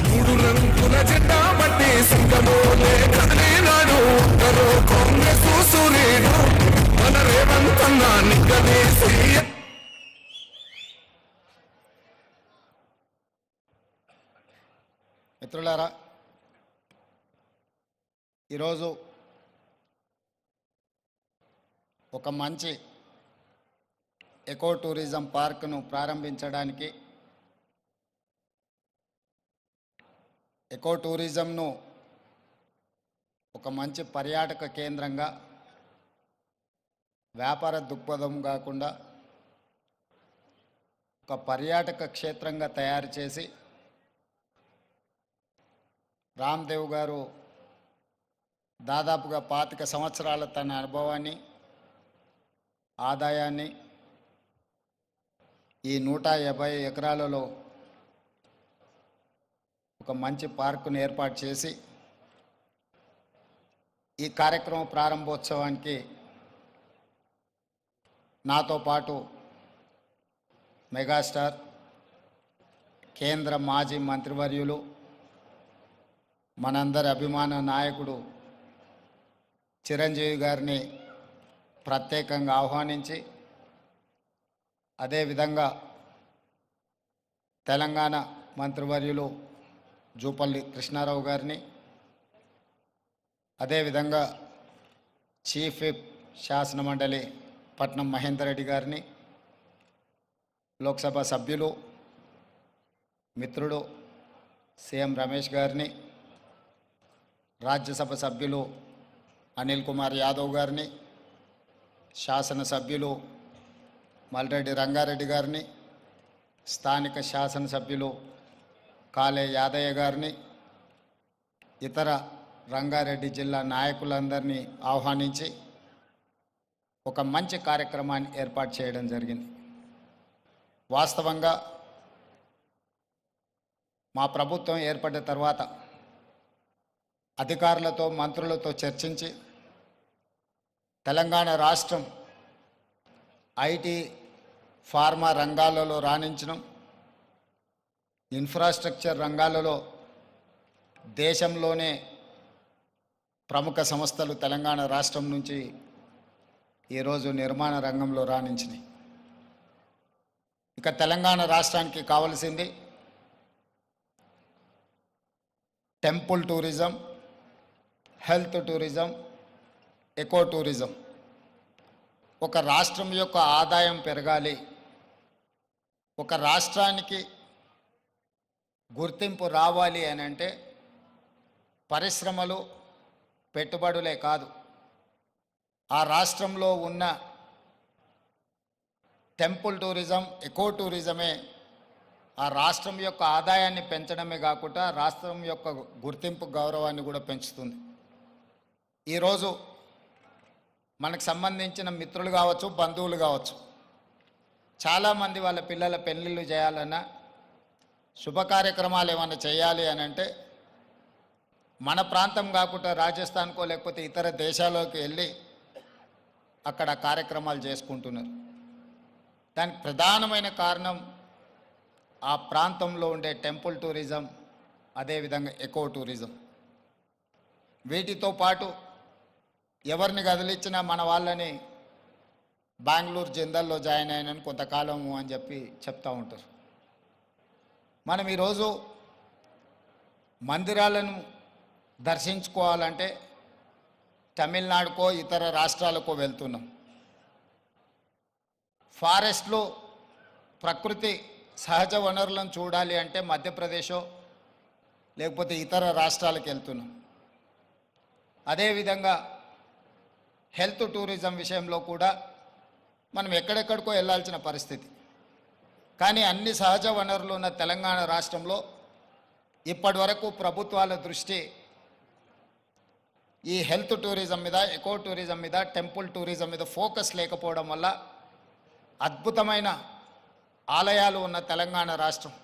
మూడు రంగుల జెండా బట్టి సింగమోలే కదిలినాడు కాంగ్రెస్ సూర్యుడు మన రేవంత్ అన్న నిగ్గదీసి. మిత్రులారా, ఈరోజు ఒక మంచి ఎకో టూరిజం పార్క్ను ప్రారంభించడానికి, ఎకో టూరిజంను ఒక మంచి పర్యాటక కేంద్రంగా, వ్యాపార దృక్పథం కాకుండా ఒక పర్యాటక క్షేత్రంగా తయారు చేసి రామ్దేవ్ గారు దాదాపుగా 25 సంవత్సరాల తన అనుభవాన్ని, ఆదాయాన్ని ఈ 150 ఎకరాలలో ఒక మంచి పార్కును ఏర్పాటు చేసి ఈ కార్యక్రమం ప్రారంభోత్సవానికి నాతో పాటు మెగాస్టార్, కేంద్ర మాజీ మంత్రివర్యులు, మనందరి అభిమాన నాయకుడు చిరంజీవి గారిని ప్రత్యేకంగా ఆహ్వానించి, అదేవిధంగా తెలంగాణ మంత్రివర్యులు జూపల్లి కృష్ణారావు గారిని, అదేవిధంగా చీఫ్ విప్ శాసనమండలి పట్నం మహేందర్ రెడ్డి గారిని, లోక్సభ సభ్యులు మిత్రుడు సీఎం రమేష్ గారిని, రాజ్యసభ సభ్యులు అనిల్ కుమార్ యాదవ్ గారిని, శాసనసభ్యులు మల్రెడ్డి రంగారెడ్డి గారిని, స్థానిక శాసనసభ్యులు కాలే యాదయ్య గారిని, ఇతర రంగారెడ్డి జిల్లా నాయకులందరినీ ఆహ్వానించి ఒక మంచి కార్యక్రమాన్ని ఏర్పాటు చేయడం జరిగింది. వాస్తవంగా మా ప్రభుత్వం ఏర్పడిన తర్వాత అధికారులతో, మంత్రులతో చర్చించి తెలంగాణ రాష్ట్రం ఐటీ, ఫార్మా రంగాలలో రాణించడం, ఇన్ఫ్రాస్ట్రక్చర్ రంగాలలో దేశంలోనే ప్రముఖ సంస్థలు తెలంగాణ రాష్ట్రం నుంచి ఈరోజు నిర్మాణ రంగంలో రాణించినాయి. ఇక తెలంగాణ రాష్ట్రానికి కావలసింది temple tourism, health tourism, eco tourism. ఒక రాష్ట్రం యొక్క ఆదాయం పెరగాలి, ఒక రాష్ట్రానికి గుర్తింపు రావాలి అని అంటే పరిశ్రమలు, పెట్టుబడులే కాదు, ఆ రాష్ట్రంలో ఉన్న టెంపుల్ టూరిజం, ఎకో టూరిజమే ఆ రాష్ట్రం యొక్క ఆదాయాన్ని పెంచడమే కాకుండా రాష్ట్రం యొక్క గుర్తింపు, గౌరవాన్ని కూడా పెంచుతుంది. ఈరోజు మనకు సంబంధించిన మిత్రులు కావచ్చు, బంధువులు కావచ్చు, చాలామంది వాళ్ళ పిల్లల పెళ్ళిళ్ళు చేయాలన్నా, శుభ కార్యక్రమాలు ఏమైనా చేయాలి అని అంటే మన ప్రాంతం కాకుండా రాజస్థాన్కో లేకపోతే ఇతర దేశాల్లోకి వెళ్ళి అక్కడ కార్యక్రమాలు చేసుకుంటున్నారు. దానికి ప్రధానమైన కారణం ఆ ప్రాంతంలో ఉండే టెంపుల్ టూరిజం, అదేవిధంగా ఎకో టూరిజం. వీటితో పాటు ఎవరిని కదిలిచ్చినా మన వాళ్ళని బెంగళూరు జిందల్లో జాయిన్ అయినని కొంతకాలము అని చెప్పి చెప్తూ ఉంటారు. మనం ఈరోజు మందిరాలను దర్శించుకోవాలంటే తమిళనాడుకో ఇతర రాష్ట్రాలకో వెళ్తున్నాం. ఫారెస్ట్లో ప్రకృతి సహజ వనరులను చూడాలి అంటే మధ్యప్రదేశో లేకపోతే ఇతర రాష్ట్రాలకు వెళ్తున్నాం. అదేవిధంగా హెల్త్ టూరిజం విషయంలో కూడా మనం ఎక్కడెక్కడికో వెళ్ళాల్సిన పరిస్థితి. కానీ అన్ని సహజ వనరులు ఉన్న తెలంగాణ రాష్ట్రంలో ఇప్పటి వరకు ప్రభుత్వాల దృష్టి ఈ హెల్త్ టూరిజం మీద, ఎకో టూరిజం మీద, టెంపుల్ టూరిజం మీద ఫోకస్ లేకపోవడం వల్ల అద్భుతమైన ఆలయాలు ఉన్న తెలంగాణ రాష్ట్రం